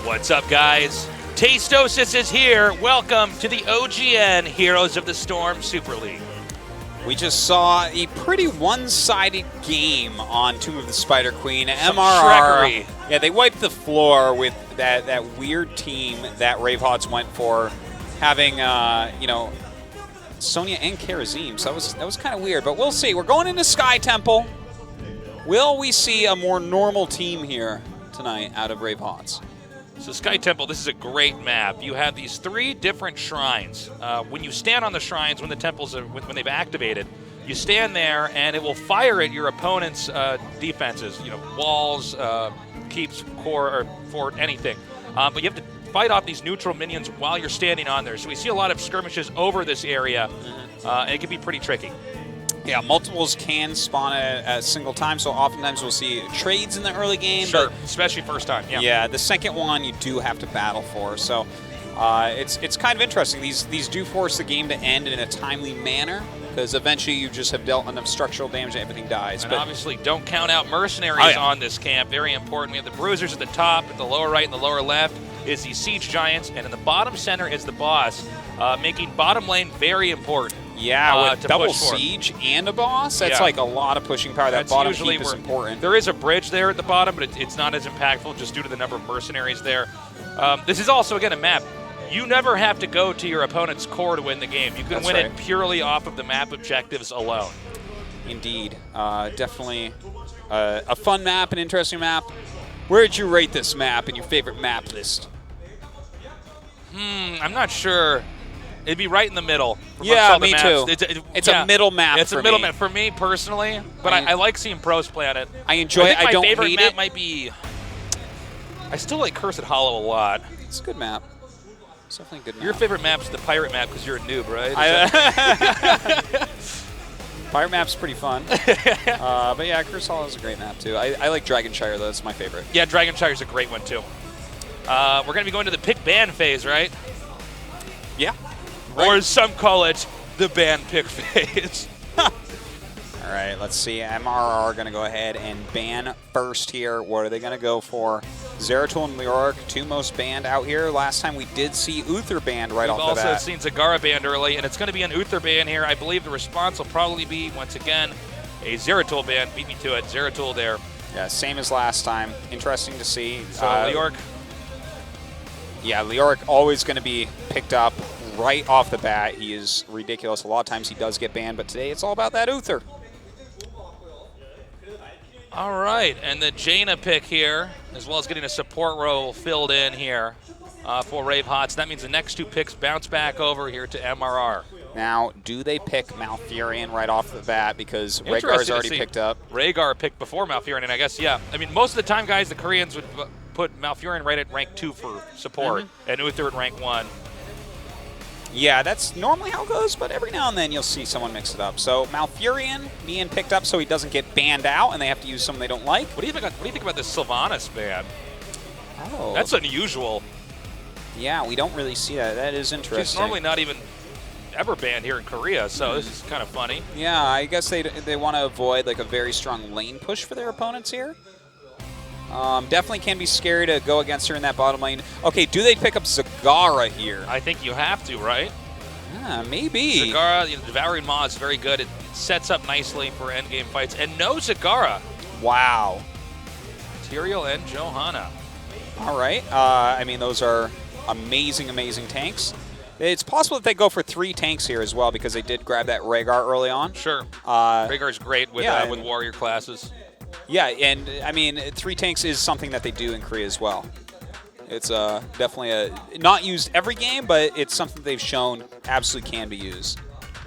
What's up, guys? Tastosis is here. Welcome to the OGN Heroes of the Storm Super League. We just saw a pretty one-sided game on Tomb of the Spider Queen. Some MRR, shreckery. yeah, they wiped the floor with that weird team that RAVE HOTS went for, having you know, Sonya and Karazim. So that was kind of weird, but we'll see. We're going into Sky Temple. Will we see a more normal team here tonight out of RAVE HOTS? So Sky Temple, this is a great map. You have these 3 different shrines. When you stand on the shrines, when the temples are, when they've activated, you stand there and it will fire at your opponent's defenses. You know, walls, keeps, core, or fort, anything. But you have to fight off these neutral minions while you're standing on there. So we see a lot of skirmishes over this area, and it can be pretty tricky. Yeah, multiples can spawn at a single time, so oftentimes we'll see trades in the early game. Sure, but especially first time, yeah. Yeah, the second one you do have to battle for, so it's kind of interesting. These do force the game to end in a timely manner, because eventually you just have dealt enough structural damage and everything dies. And but obviously don't count out mercenaries on this camp, very important. We have the bruisers at the top, at the lower right and the lower left is the siege giants, and in the bottom center is the boss, making bottom lane very important. Yeah, with double push siege and a boss, that's like a lot of pushing power. That bottom keep is important. There is a bridge there at the bottom, but it's not as impactful just due to the number of mercenaries there. This is also, again, a map. You never have to go to your opponent's core to win the game. You can win it purely off of the map objectives alone. Indeed. Definitely a fun map, an interesting map. Where did you rate this map in your favorite map list? I'm not sure. It'd be right in the middle. Yeah, me too. It's a middle map It's a middle map for me personally, but I like seeing pros play on it. I enjoy it. I don't hate it. My favorite map might be... I still like Cursed Hollow a lot. It's a good map. It's definitely a good map. Your favorite map's the pirate map because you're a noob, right? Pirate map's pretty fun. But yeah, Cursed Hollow is a great map too. I like Dragonshire though. That's my favorite. Yeah, Dragonshire's a great one too. We're going to be going to the pick ban phase, right? Yeah. Or as some call it, the ban pick phase. All right, let's see. MRR going to go ahead and ban first here. What are they going to go for? Zeratul and Leoric, 2 most banned out here. Last time we did see Uther banned right off the bat. We've also seen Zagara banned early, and it's going to be an Uther ban here. I believe the response will probably be, once again, a Zeratul ban. Beat me to it. Zeratul there. Yeah, same as last time. Interesting to see. So Leoric. Yeah, Leoric always going to be picked up right off the bat. He is ridiculous. A lot of times he does get banned, but today it's all about that Uther. All right, and the Jaina pick here, as well as getting a support role filled in here for RAVE HOTS. That means the next 2 picks bounce back over here to MRR. Now, do they pick Malfurion right off the bat because Rhaegar's already picked up? Rhaegar picked before Malfurion, and I guess, yeah. I mean, most of the time, guys, the Koreans would put Malfurion right at rank 2 for support, and Uther at rank 1. Yeah, that's normally how it goes, but every now and then you'll see someone mix it up. So Malfurion being picked up so he doesn't get banned out and they have to use someone they don't like. What do you think about this Sylvanas ban? Oh. That's unusual. Yeah, we don't really see that. That is interesting. She's normally not even ever banned here in Korea, so this is kind of funny. Yeah, I guess they want to avoid like a very strong lane push for their opponents here. Definitely can be scary to go against her in that bottom lane. Okay, do they pick up Zagara here? I think you have to, right? Yeah, maybe. Zagara, you know, Devouring Maw is very good. It sets up nicely for endgame fights. And no Zagara. Wow. Tyrael and Johanna. All right. I mean, those are amazing, amazing tanks. It's possible that they go for 3 tanks here as well because they did grab that Rhaegar early on. Sure. Rhaegar's great with warrior classes. Yeah, and I mean, 3 tanks is something that they do in Korea as well. It's definitely not used every game, but it's something they've shown absolutely can be used.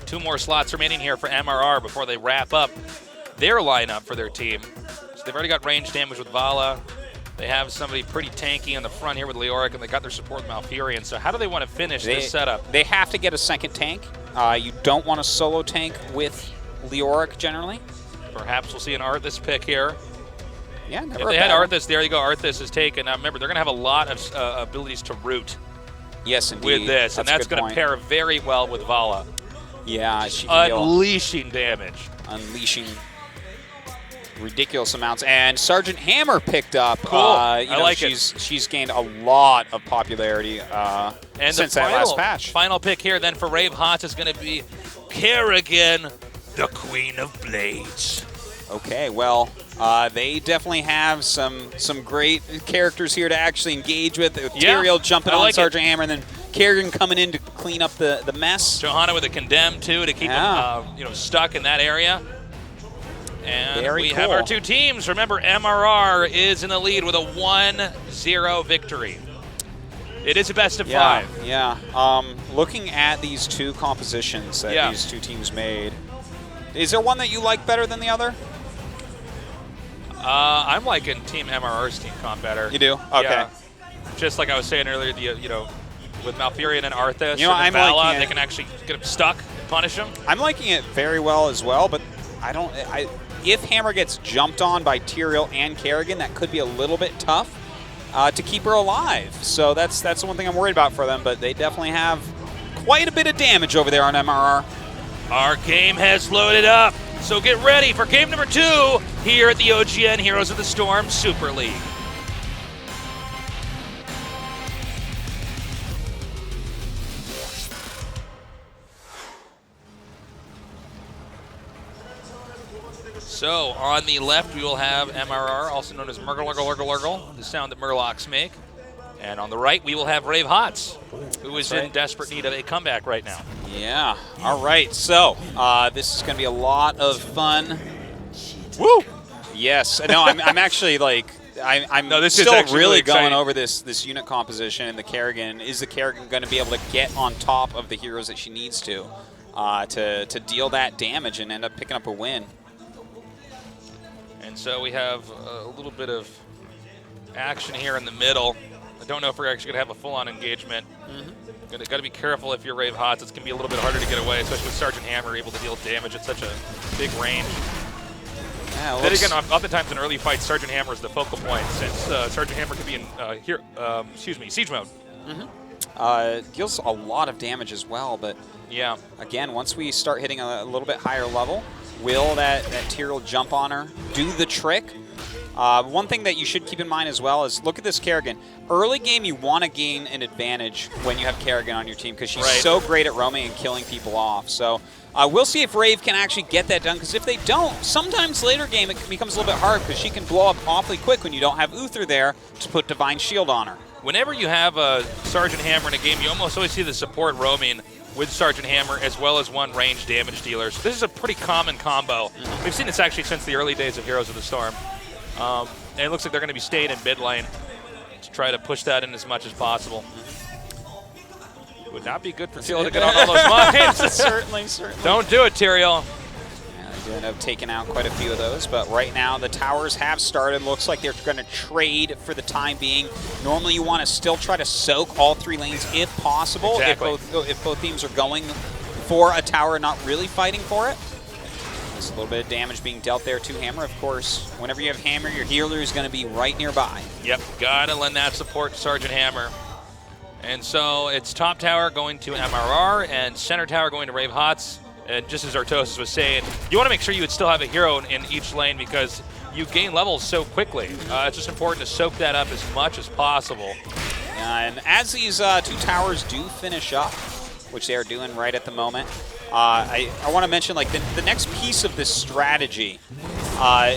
2 more slots remaining here for MRR before they wrap up their lineup for their team. So they've already got range damage with Vala. They have somebody pretty tanky on the front here with Leoric, and they got their support with Malfurion. So how do they want to finish this setup? They have to get a second tank. You don't want a solo tank with Leoric generally. Perhaps we'll see an Arthas pick here. Yeah, never if they had Arthas, there you go. Arthas is taken. Now remember, they're going to have a lot of abilities to root. Yes, indeed. With this, and that's going to pair very well with Vala. Yeah, unleashing damage. Unleashing ridiculous amounts. And Sergeant Hammer picked up. Cool. I like she's gained a lot of popularity since that last patch. Final pick here then for RAVE HOTS is going to be Kerrigan, the Queen of Blades. Okay, well, they definitely have some great characters here to actually engage with. Tyrael jumping on Sergeant Hammer, and then Kerrigan coming in to clean up the mess. Johanna with a condemn too to keep him stuck in that area. And we have our two teams. Remember, MRR is in the lead with a 1-0 victory. It is a best of 5. Yeah. Looking at these two compositions that these two teams made, is there one that you like better than the other? I'm liking Team MRR's team comp better. You do? Okay. Yeah. Just like I was saying earlier, with Malfurion and Arthas and Vala, they can actually get him stuck and punish him. I'm liking it very well as well, but if Hammer gets jumped on by Tyrael and Kerrigan, that could be a little bit tough to keep her alive. So that's the one thing I'm worried about for them, but they definitely have quite a bit of damage over there on MRR. Our game has loaded up, so get ready for game number 2 here at the OGN Heroes of the Storm Super League. So on the left, we will have MRR, also known as Murgle, the sound that Murlocs make. And on the right, we will have RAVE HOTS, who is in desperate need of a comeback right now. Yeah. All right. So this is going to be a lot of fun. Woo! Yes. No, I'm actually like I'm still really going over this unit composition and the Kerrigan. Is the Kerrigan going to be able to get on top of the heroes that she needs to deal that damage and end up picking up a win? And so we have a little bit of action here in the middle. I don't know if we're actually going to have a full-on engagement. Got to be careful if you're RAVE HOTS. It's going to be a little bit harder to get away, especially with Sergeant Hammer able to deal damage at such a big range. Yeah, then again, oftentimes in early fights, Sergeant Hammer is the focal point, since Sergeant Hammer could be in siege mode. Deals a lot of damage as well, but again, once we start hitting a little bit higher level, will that Tyrael jump on her do the trick? One thing that you should keep in mind as well is look at this Kerrigan. Early game, you want to gain an advantage when you have Kerrigan on your team because she's so great at roaming and killing people off. So we'll see if RAVE can actually get that done, because if they don't, sometimes later game it becomes a little bit hard because she can blow up awfully quick when you don't have Uther there to put Divine Shield on her. Whenever you have a Sergeant Hammer in a game, you almost always see the support roaming with Sergeant Hammer as well as one range damage dealer. So this is a pretty common combo. We've seen this actually since the early days of Heroes of the Storm. And it looks like they're going to be staying in mid lane to try to push that in as much as possible. It would not be good for Tyrael to get on all those mines. Certainly. Don't do it, Tyrael. They end up taking out quite a few of those, but right now the towers have started. Looks like they're going to trade for the time being. Normally you want to still try to soak all 3 lanes if possible, if both teams are going for a tower, not really fighting for it. There's a little bit of damage being dealt there to Hammer. Of course, whenever you have Hammer, your healer is going to be right nearby. Yep, gotta lend that support to Sergeant Hammer. And so it's top tower going to MRR and center tower going to RAVE HOTS. And just as Artosis was saying, you want to make sure you would still have a hero in each lane because you gain levels so quickly. It's just important to soak that up as much as possible. And as these 2 towers do finish up, which they are doing right at the moment, I want to mention like the next piece of this strategy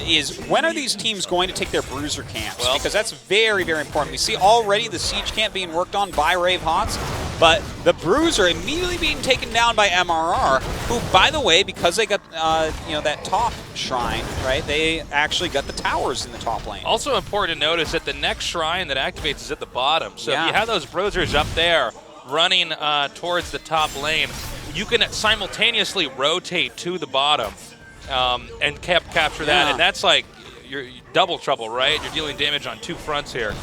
is when are these teams going to take their bruiser camps? Because that's very, very important. We see already the siege camp being worked on by RAVE HOTS, but the bruiser immediately being taken down by MRR, who, by the way, because they got that top shrine, right? They actually got the towers in the top lane. Also important to notice that the next shrine that activates is at the bottom. So if you have those bruisers up there running towards the top lane, you can simultaneously rotate to the bottom and capture that, and that's like you're double trouble, right? You're dealing damage on 2 fronts here.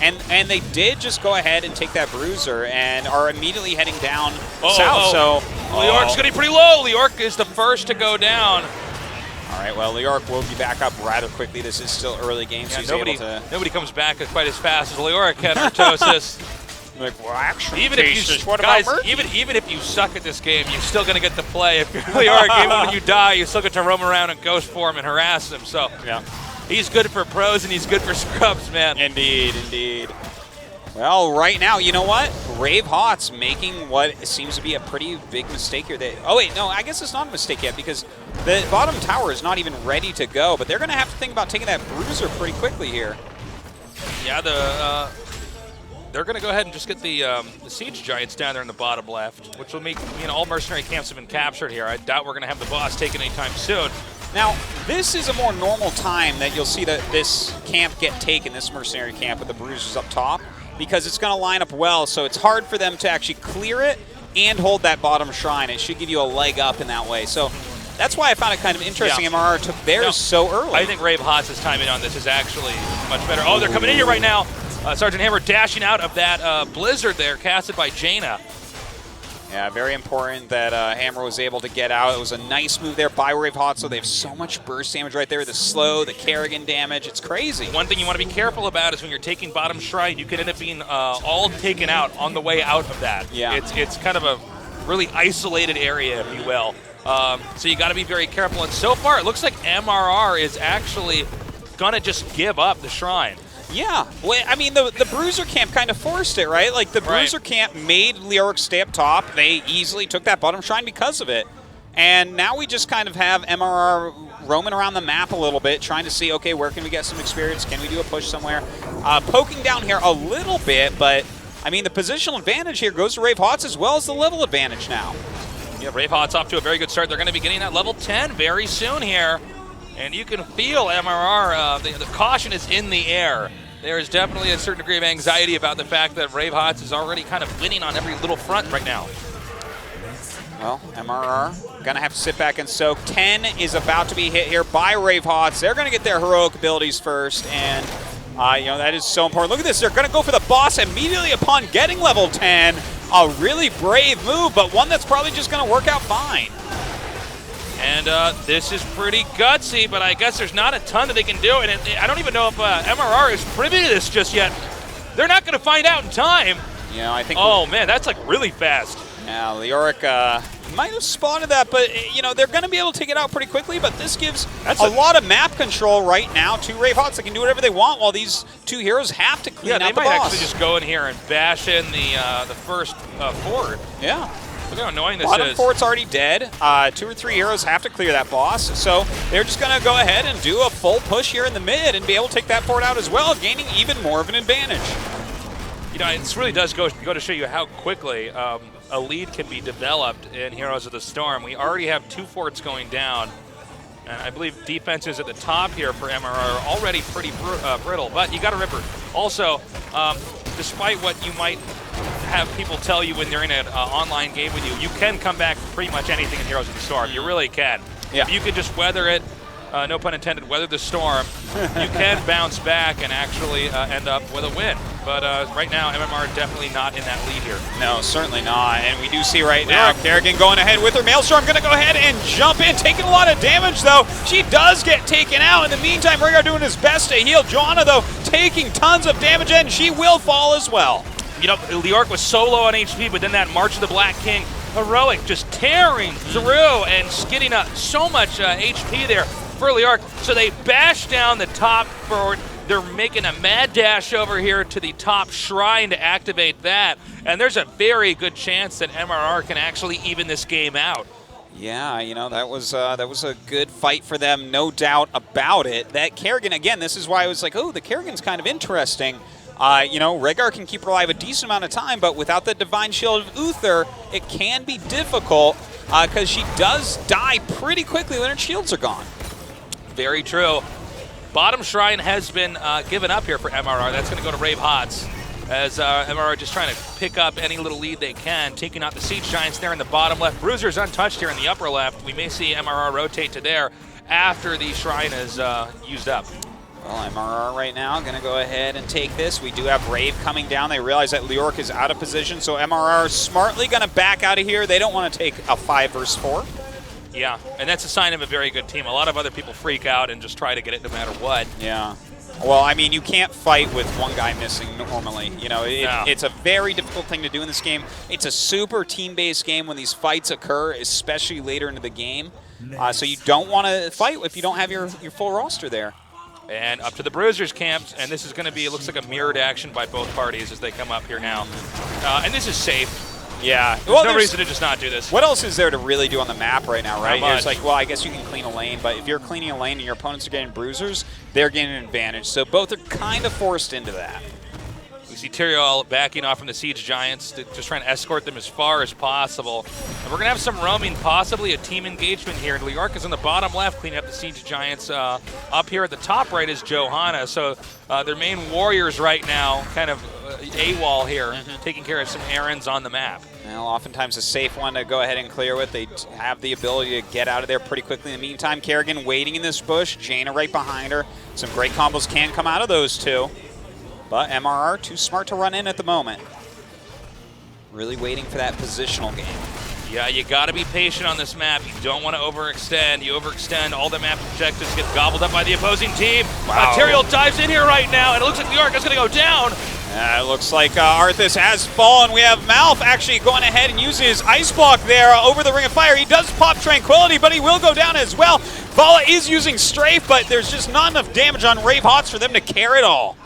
And they did just go ahead and take that bruiser and are immediately heading down south. So Leork's going to be pretty low. Leork is the first to go down. All right, well, Leork will be back up rather quickly. This is still early game, so he's able to... Nobody comes back quite as fast as Leork and Artosis. Like, well, actually, even if you guys, even if you suck at this game, you're still gonna get to play. If you really are, even when you die, you still get to roam around in ghost form and harass them. So yeah, he's good for pros and he's good for scrubs, man. Indeed, indeed. Well, right now, you know what? RAVE HOTS making what seems to be a pretty big mistake here. Oh, wait, no, I guess it's not a mistake yet because the bottom tower is not even ready to go, but they're going to have to think about taking that bruiser pretty quickly here. Yeah, they're going to go ahead and just get the siege giants down there in the bottom left, which will make, all mercenary camps have been captured here. I doubt we're going to have the boss taken anytime soon. Now, this is a more normal time that you'll see that this camp get taken, this mercenary camp with the bruisers up top, because it's going to line up well, so it's hard for them to actually clear it and hold that bottom shrine. It should give you a leg up in that way. So that's why I found it kind of interesting. MRR took theirs so early. I think RAVE HOTS' timing on this is actually much better. Oh, they're coming in here right now. Sergeant Hammer dashing out of that blizzard there, casted by Jaina. Yeah, very important that Hammer was able to get out. It was a nice move there by RAVE HOTS, so they have so much burst damage right there. The slow, the Kerrigan damage, it's crazy. One thing you want to be careful about is when you're taking bottom shrine, you could end up being all taken out on the way out of that. Yeah. It's kind of a really isolated area, if you will. So you got to be very careful. And so far, it looks like MRR is actually going to just give up the shrine. Yeah, well, I mean, the Bruiser camp kind of forced it, right? Like, the Bruiser camp made Leoric stay up top. They easily took that bottom shrine because of it. And now we just kind of have MRR roaming around the map a little bit, trying to see, okay, where can we get some experience? Can we do a push somewhere? Poking down here a little bit, but, I mean, the positional advantage here goes to RAVE HOTS as well as the level advantage now. Yeah, RAVE HOTS off to a very good start. They're going to be getting that level 10 very soon here. And you can feel MRR, the caution is in the air. There is definitely a certain degree of anxiety about the fact that RAVE HOTS is already kind of winning on every little front right now. Well, MRR going to have to sit back and soak. 10 is about to be hit here by RAVE HOTS. They're going to get their heroic abilities first, and that is so important. Look at this. They're going to go for the boss immediately upon getting level 10. A really brave move, but one that's probably just going to work out fine. And this is pretty gutsy, but I guess there's not a ton that they can do. And I don't even know if MRR is privy to this just yet. They're not going to find out in time. Yeah, I think. Oh, man, that's like really fast. Yeah, Leoric might have spotted that, but, they're going to be able to take it out pretty quickly. But this gives a lot of map control right now to RAVE HOTS. They can do whatever they want while these two heroes have to clean out the boss. Yeah, they might actually just go in here and bash in the first fort. Yeah. Look how annoying this Bottom is. fort's already dead. 2 or 3 heroes have to clear that boss, so they're just going to go ahead and do a full push here in the mid and be able to take that fort out as well, gaining even more of an advantage. It really does go to show you how quickly a lead can be developed in Heroes of the Storm. We already have 2 forts going down, and I believe defenses at the top here for MRR are already pretty brittle, but you got to remember, also, despite what you might have people tell you when they're in an online game with you, you can come back from pretty much anything in Heroes of the Storm. You really can. Yeah. If you could just weather it, no pun intended, weather the storm, you can bounce back and actually end up with a win. But right now, MMR definitely not in that lead here. No, certainly not. And we do see right now Kerrigan going ahead with her Maelstrom, going to go ahead and jump in, taking a lot of damage, though. She does get taken out. In the meantime, Rhaegar doing his best to heal. Joanna, though, taking tons of damage, and she will fall as well. Leoric was so low on HP, but then that March of the Black King, heroic, just tearing through and skidding up so much HP there for Leoric. So they bash down the top forward. They're making a mad dash over here to the top shrine to activate that. And there's a very good chance that MRR can actually even this game out. Yeah, that was a good fight for them, no doubt about it. That Kerrigan, again, this is why I was like, oh, the Kerrigan's kind of interesting. Rhaegar can keep her alive a decent amount of time, but without the Divine Shield of Uther, it can be difficult because she does die pretty quickly when her shields are gone. Very true. Bottom shrine has been given up here for MRR. That's going to go to RAVE HOTS as MRR just trying to pick up any little lead they can, taking out the Siege Giants there in the bottom left. Bruiser's untouched here in the upper left. We may see MRR rotate to there after the shrine is used up. Well, MRR right now going to go ahead and take this. We do have RAVE coming down. They realize that Leoric is out of position, so MRR smartly going to back out of here. They don't want to take a 5 versus 4. Yeah, and that's a sign of a very good team. A lot of other people freak out and just try to get it no matter what. Yeah. Well, I mean, you can't fight with one guy missing normally. You know, it's a very difficult thing to do in this game. It's a super team-based game when these fights occur, especially later into the game. So you don't want to fight if you don't have your full roster there. And up to the Bruisers camps, and this is going to be, it looks like a mirrored action by both parties as they come up here now. And this is safe. Yeah. There's no reason to just not do this. What else is there to really do on the map right now, right? Not It's like, well, I guess you can clean a lane, but if you're cleaning a lane and your opponents are getting bruisers, they're getting an advantage. So both are kind of forced into that. We see Tyrael backing off from the Siege Giants, just trying to escort them as far as possible. And we're going to have some roaming, possibly a team engagement here. Liork is on the bottom left, cleaning up the Siege Giants. Up here at the top right is Johanna. So their main warriors right now, kind of AWOL here, taking care of some errands on the map. Well, oftentimes a safe one to go ahead and clear with. They have the ability to get out of there pretty quickly. In the meantime, Kerrigan waiting in this bush. Jaina right behind her. Some great combos can come out of those two. But MRR, too smart to run in at the moment. Really waiting for that positional game. Yeah, you got to be patient on this map. You don't want to overextend. You overextend, all the map objectives get gobbled up by the opposing team. Wow. Tyrael dives in here right now, and it looks like Liork is going to go down. It looks like Arthas has fallen. We have Malf actually going ahead and using his ice block there over the Ring of Fire. He does pop Tranquility, but he will go down as well. Vala is using Strafe, but there's just not enough damage on RAVE HOTS for them to care it all.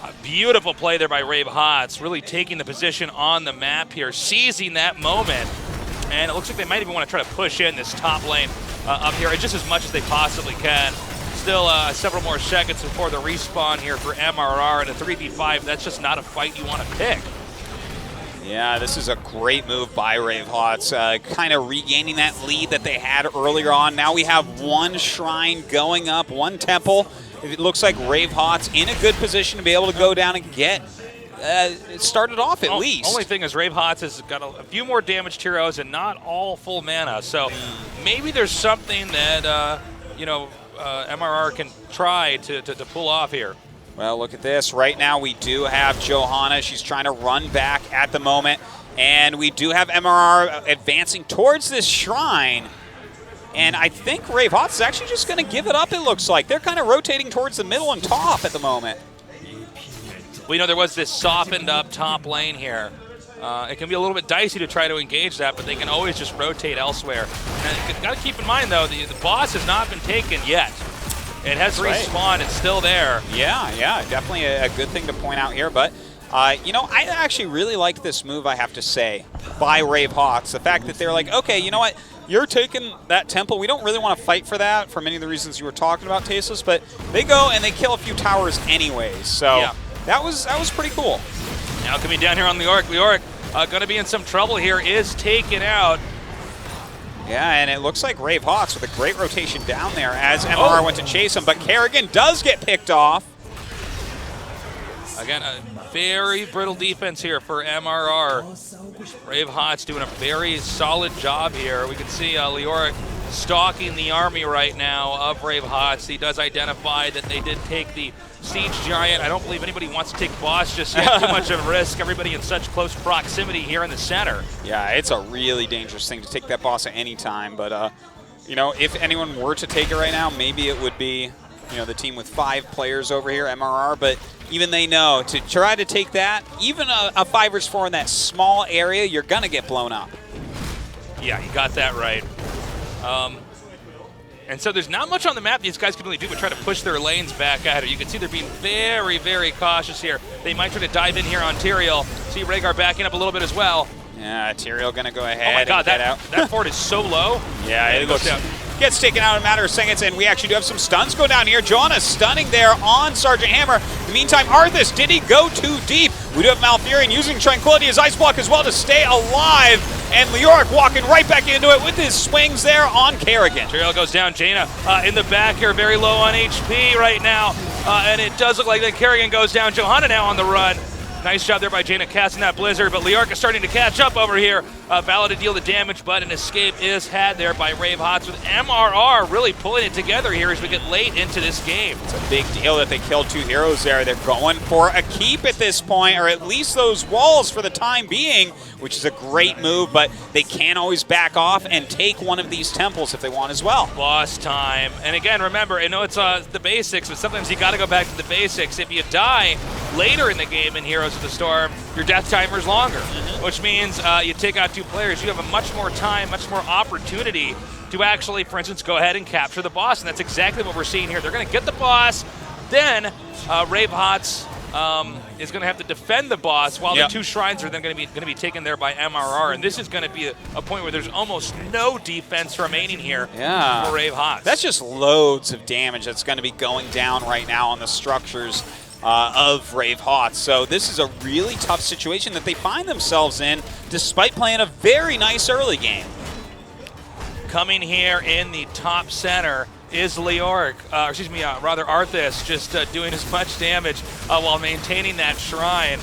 A beautiful play there by RAVE HOTS, really taking the position on the map here, seizing that moment. And it looks like they might even want to try to push in this top lane up here just as much as they possibly can. Still several more seconds before the respawn here for MRR, and a 3v5, that's just not a fight you want to pick. Yeah, this is a great move by RAVE HOTS, kind of regaining that lead that they had earlier on. Now we have one shrine going up, one temple. It looks like RAVE HOTS in a good position to be able to go down and get it started off at least. Only thing is RAVE HOTS has got a few more damaged heroes and not all full mana, so maybe there's something that, MRR can try to pull off here. Well, look at this. Right now we do have Johanna. She's trying to run back at the moment. And we do have MRR advancing towards this shrine. And I think RAVE HOTS is actually just going to give it up, it looks like. They're kind of rotating towards the middle and top at the moment. We know there was this softened up top lane here. It can be a little bit dicey to try to engage that, but they can always just rotate elsewhere. And got to keep in mind, though, the boss has not been taken yet. It has respawned. It's still there. Yeah, definitely a good thing to point out here. But, I actually really like this move, I have to say, by RAVE HOTS. The fact that they're like, okay, you know what? You're taking that temple. We don't really want to fight for that for many of the reasons you were talking about, Tasteless, but they go and they kill a few towers anyways. So yeah. that was pretty cool. Now coming down here on Liork. Liork going to be in some trouble here, is taken out. Yeah, and it looks like RAVE HOTS with a great rotation down there as MRR went to chase him, but Kerrigan does get picked off. Again, a very brittle defense here for MRR. RAVE HOTS doing a very solid job here. We can see Liork stalking the army right now of RAVE HOTS. He does identify that they did take the Siege Giant. I don't believe anybody wants to take boss just yet. Too much of a risk. Everybody in such close proximity here in the center. Yeah, it's a really dangerous thing to take that boss at any time. But, if anyone were to take it right now, maybe it would be, the team with 5 players over here, MRR. But even they know to try to take that, even a 5 vs 4 in that small area, you're going to get blown up. Yeah, you got that right. And so there's not much on the map these guys can really do but try to push their lanes back at it. You can see they're being very, very cautious here. They might try to dive in here on Tyrael. See Rhaegar backing up a little bit as well. Yeah, Tyrael going to go ahead and get out. That fort is so low. Yeah, it looks down. Gets taken out in a matter of seconds, and we actually do have some stuns go down here. Johanna stunning there on Sergeant Hammer. In the meantime, Arthas, did he go too deep? We do have Malfurion using Tranquility as ice block as well to stay alive. And Liork walking right back into it with his swings there on Kerrigan. Tyrael goes down. Jaina in the back here, very low on HP right now. And it does look like that Kerrigan goes down. Johanna now on the run. Nice job there by Jaina casting that Blizzard, but Liork is starting to catch up over here. Vala to deal the damage, but an escape is had there by RAVE HOTS with MRR really pulling it together here as we get late into this game. It's a big deal that they killed 2 heroes there. They're going for a keep at this point, or at least those walls for the time being, which is a great move, but they can always back off and take one of these temples if they want as well. Boss time. And again, remember, I know it's the basics, but sometimes you got to go back to the basics. If you die later in the game in Heroes of the Storm, your death timer is longer, which means you take out 2 players, you have a much more time, much more opportunity to actually, for instance, go ahead and capture the boss, and that's exactly what we're seeing here. They're going to get the boss, then RAVE HOTS is going to have to defend the boss while the 2 shrines are then going to be taken there by MRR, and this is going to be a point where there's almost no defense remaining here for RAVE HOTS. That's just loads of damage that's going to be going down right now on the structures of RAVE HOTS. So this is a really tough situation that they find themselves in, despite playing a very nice early game. Coming here in the top center is Liork, rather Arthas, just doing as much damage while maintaining that shrine.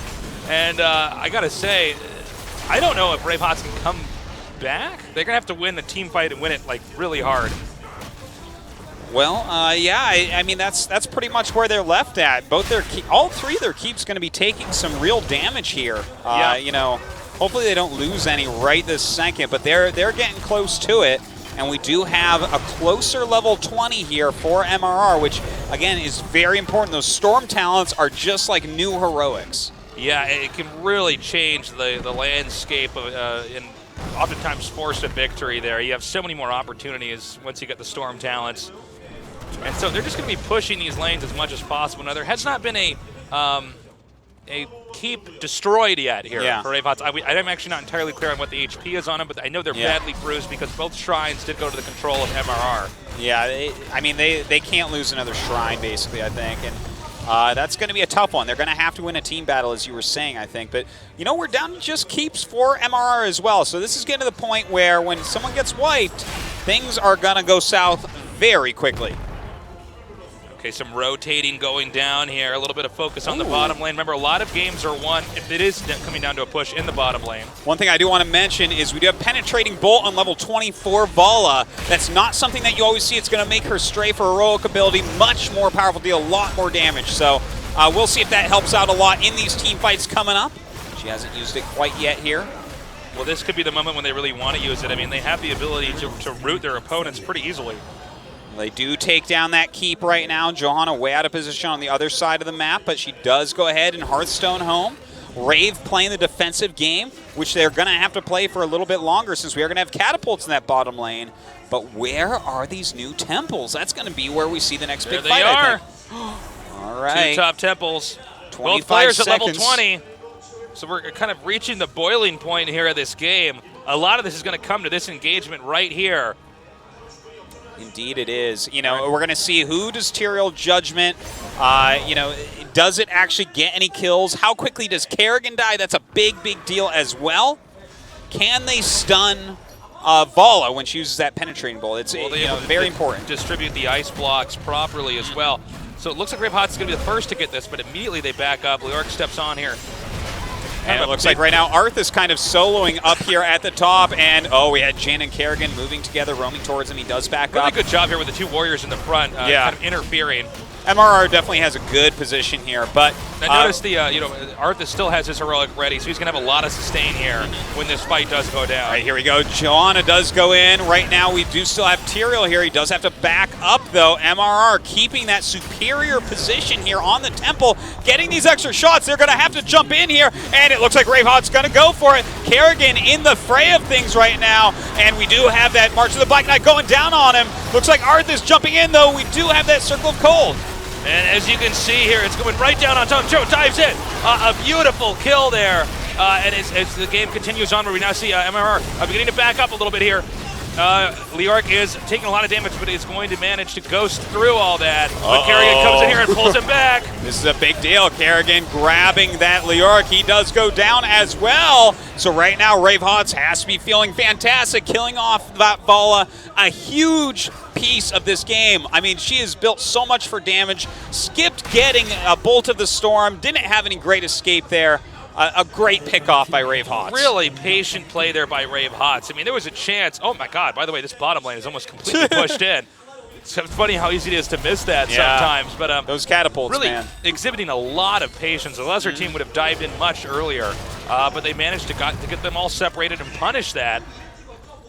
And I gotta say, I don't know if RAVE HOTS can come back. They're gonna have to win the team fight and win it like really hard. Well, I mean that's pretty much where they're left at. All 3 of their keeps going to be taking some real damage here. You know, hopefully they don't lose any right this second, but they're getting close to it. And we do have a closer level 20 here for MRR, which again is very important. Those storm talents are just like new heroics. Yeah, it can really change the landscape and oftentimes force a victory there. You have so many more opportunities once you get the storm talents. And so they're just going to be pushing these lanes as much as possible. Now, there has not been a keep destroyed yet here for RAVE HOTS. I'm actually not entirely clear on what the HP is on them, but I know they're badly bruised because both shrines did go to the control of MRR. Yeah, I mean, they can't lose another shrine, basically, I think. And that's going to be a tough one. They're going to have to win a team battle, as you were saying, I think. But, you know, we're down to just keeps for MRR as well. So this is getting to the point where when someone gets wiped, things are going to go south very quickly. Okay, some rotating going down here. A little bit of focus on the bottom lane. Remember, a lot of games are won if it is coming down to a push in the bottom lane. One thing I do want to mention is we do have Penetrating Bolt on level 24 Vala. That's not something that you always see. It's going to make her stray for heroic ability. Much more powerful, deal a lot more damage. So we'll see if that helps out a lot in these team fights coming up. She hasn't used it quite yet here. Well, this could be the moment when they really want to use it. I mean, they have the ability to root their opponents pretty easily. They do take down that keep right now. Johanna way out of position on the other side of the map, but she does go ahead and Hearthstone home. RAVE playing the defensive game, which they're going to have to play for a little bit longer since we are going to have catapults in that bottom lane. But where are these new temples? That's going to be where we see the next big fight, I think. All right. 2 top temples. 25 Both players seconds. at level 20. So we're kind of reaching the boiling point here of this game. A lot of this is going to come to this engagement right here. Indeed it is. You know, we're going to see who does Tyrael Judgment. You know, does it actually get any kills? How quickly does Kerrigan die? That's a big, big deal as well. Can they stun Vala when she uses that Penetrating Bolt? It's very important. Distribute the ice blocks properly as well. So it looks like RAVE HOTS is going to be the first to get this, but immediately they back up. Liork steps on here. And it looks like right now Arth is kind of soloing up here at the top, and we had Jan and Kerrigan moving together, roaming towards him. He does back up. Really good job here with the 2 warriors in the front, kind of interfering. MRR definitely has a good position here, but now notice the Arthas still has his heroic ready, so he's gonna have a lot of sustain here when this fight does go down. All right, here we go. Joanna does go in. Right now we do still have Tyrael here. He does have to back up though. MRR keeping that superior position here on the temple, getting these extra shots. They're gonna have to jump in here, and it looks like RAVE HOTS gonna go for it. Kerrigan in the fray of things right now, and we do have that March of the Black Knight going down on him. Looks like Arth is jumping in though. We do have that Circle of Cold. And as you can see here, it's going right down on top. Joe dives in. A beautiful kill there. And as the game continues on, where we now see MRR beginning to back up a little bit here. Liork is taking a lot of damage, but is going to manage to ghost through all that. But Kerrigan comes in here and pulls him back. This is a big deal. Kerrigan grabbing that Liork. He does go down as well. So right now, RAVE HOTS has to be feeling fantastic, killing off that Vala. A huge piece of this game. I mean, she has built so much for damage, skipped getting a Bolt of the Storm, didn't have any great escape there. a great pickoff by RAVE HOTS. Really patient play there by RAVE HOTS. I mean, there was a chance. Oh, my God. By the way, this bottom lane is almost completely pushed in. It's funny how easy it is to miss that sometimes. But those catapults, really man. exhibiting a lot of patience. The lesser team would have dived in much earlier, but they managed to get them all separated and punish that.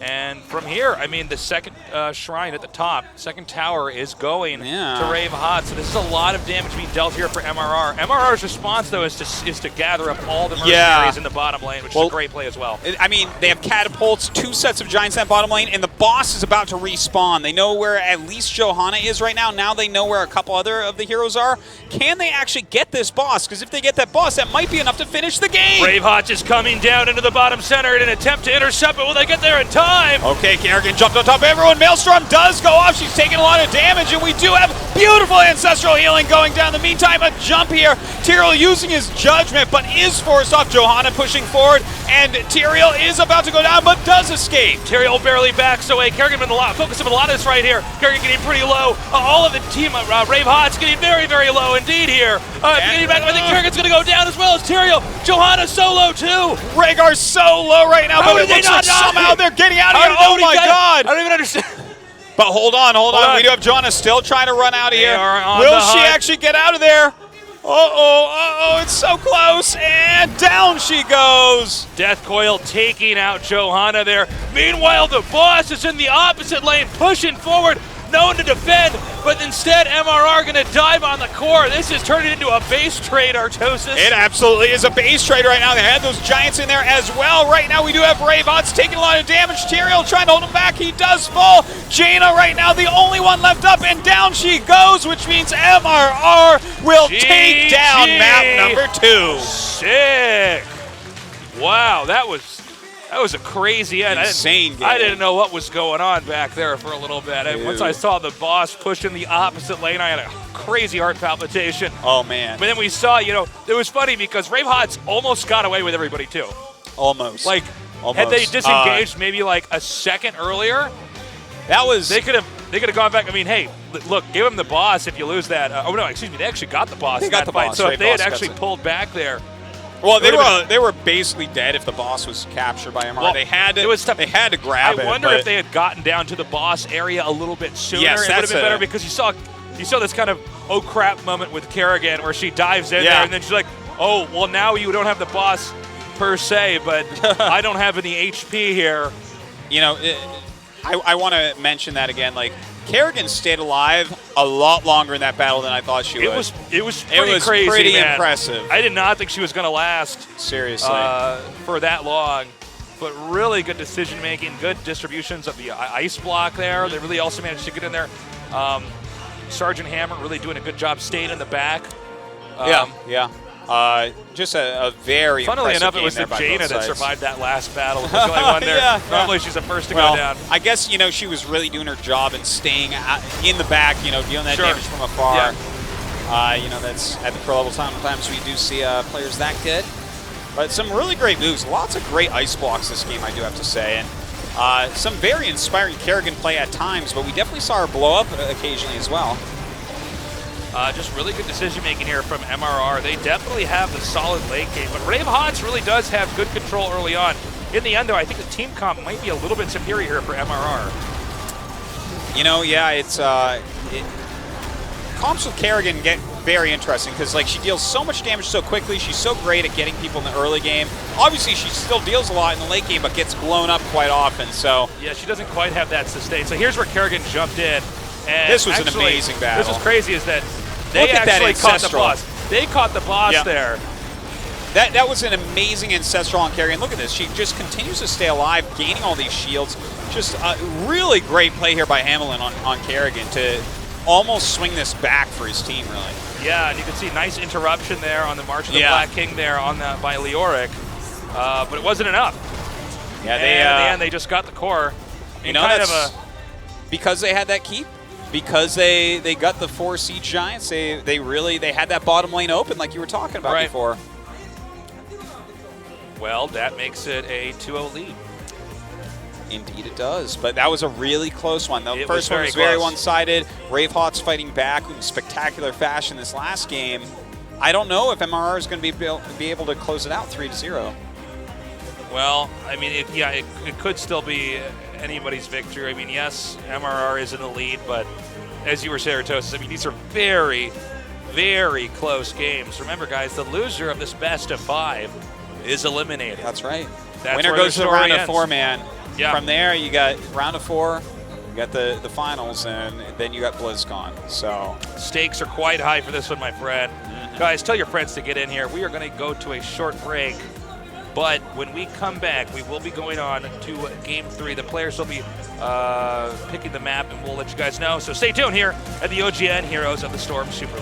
And from here, I mean, the second shrine at the top, second tower is going to RAVE HOTS. So this is a lot of damage being dealt here for MRR. MRR's response, though, is to gather up all the mercenaries in the bottom lane, which is a great play as well. I mean, they have catapults, 2 sets of giants in that bottom lane, and the boss is about to respawn. They know where at least Johanna is right now. Now they know where a couple other of the heroes are. Can they actually get this boss? Because if they get that boss, that might be enough to finish the game. RAVE HOTS is coming down into the bottom center in an attempt to intercept, but will they get there in time? Okay, Kerrigan jumped on top of everyone. Maelstrom does go off. She's taking a lot of damage, and we do have beautiful ancestral healing going down. In the meantime, a jump here. Tyrael using his judgment, but is forced off. Johanna pushing forward, and Tyrael is about to go down, but does escape. Tyrael barely backs away. Kerrigan been focusing a lot of this right here. Kerrigan getting pretty low. All of the team, RAVE HOTS getting very, very low indeed here. Getting back, I think Kerrigan's going to go down as well as Tyrael. Johanna solo too. Rhaegar's so low right now, but it looks like somehow they're getting out of here. Oh my God! I don't even understand. But hold on. We do have Johanna still trying to run out of here. Will she actually get out of there? Uh-oh, it's so close, and down she goes. Death Coil taking out Johanna there. Meanwhile, the boss is in the opposite lane, pushing forward. No one to defend, but instead MRR going to dive on the core. This is turning into a base trade, Artosis. It absolutely is a base trade right now. They had those giants in there as well. Right now we do have RAVE HOTS taking a lot of damage. Tyrael trying to hold him back. He does fall. Jaina right now the only one left up, and down she goes, which means MRR will take down map number 2. Sick. Wow, that was a crazy end. Insane game. I didn't know what was going on back there for a little bit. And once I saw the boss push in the opposite lane, I had a crazy heart palpitation. Oh, man. But then we saw, it was funny because RAVE HOTS almost got away with everybody, too. Almost. Had they disengaged maybe like a second earlier, that was... They could have gone back. I mean, hey, look, give them the boss if you lose that. Oh, no, excuse me. They actually got the boss in that fight. So if they had actually pulled back there, well, they were basically dead if the boss was captured by MRR. Well, they had to grab it. I wonder if they had gotten down to the boss area a little bit sooner. Yes, it would have been better because you saw this kind of oh crap moment with Kerrigan where she dives in there and then she's like, oh well, now you don't have the boss per se, but I don't have any HP here. I want to mention that again. Kerrigan stayed alive a lot longer in that battle than I thought she would. It was crazy, pretty man. impressive. I did not think she was going to last seriously for that long. But really good decision making, good distributions of the ice block there. They really also managed to get in there. Sergeant Hammer really doing a good job staying in the back. Just a very funnily enough, it was the Jaina that survived that last battle. Was the only one there. Normally she's the first to go down. I guess she was really doing her job and staying in the back, dealing that damage from afar. That's at the pro level. Sometimes we do see players that good, but some really great moves. Lots of great ice blocks this game, I do have to say, and some very inspiring Kerrigan play at times. But we definitely saw her blow up occasionally as well. Just really good decision-making here from MRR. They definitely have the solid late game, but RAVE HOTS really does have good control early on. In the end, though, I think the team comp might be a little bit superior here for MRR. It's comps with Kerrigan get very interesting because she deals so much damage so quickly. She's so great at getting people in the early game. Obviously, she still deals a lot in the late game, but gets blown up quite often. So yeah, she doesn't quite have that sustain. So here's where Kerrigan jumped in. And this was an amazing battle. This was crazy is that they actually caught the boss. They caught the boss there. That was an amazing ancestral on Kerrigan. Look at this. She just continues to stay alive, gaining all these shields. Just a really great play here by Hamelin on Kerrigan to almost swing this back for his team, really. Yeah, and you can see nice interruption there on the March of the Black King there by Leoric. But it wasn't enough. Yeah, in the end, they just got the core. Because they had that keep. Because they got the 4 siege giants, they had that bottom lane open like you were talking about before. Well, that makes it a 2-0 lead. Indeed it does, but that was a really close one. The first one was very one-sided. RAVE HOTS fighting back in spectacular fashion this last game. I don't know if MRR is going to be able to close it out 3-0. Well, I mean, it could still be anybody's victory. I mean, yes, MRR is in the lead, but as you were saying, Ro8, I mean, these are very, very close games. Remember, guys, the loser of this best of 5 is eliminated. That's right. That's Winner where goes the to the story round ends. of 4, man. Yeah. From there, you got round of 4, you got the finals, and then you got BlizzCon. So Stakes are quite high for this one, my friend. Guys, tell your friends to get in here. We are going to go to a short break, but when we come back, we will be going on to Game 3. The players will be picking the map, and we'll let you guys know. So stay tuned here at the OGN Heroes of the Storm Super League.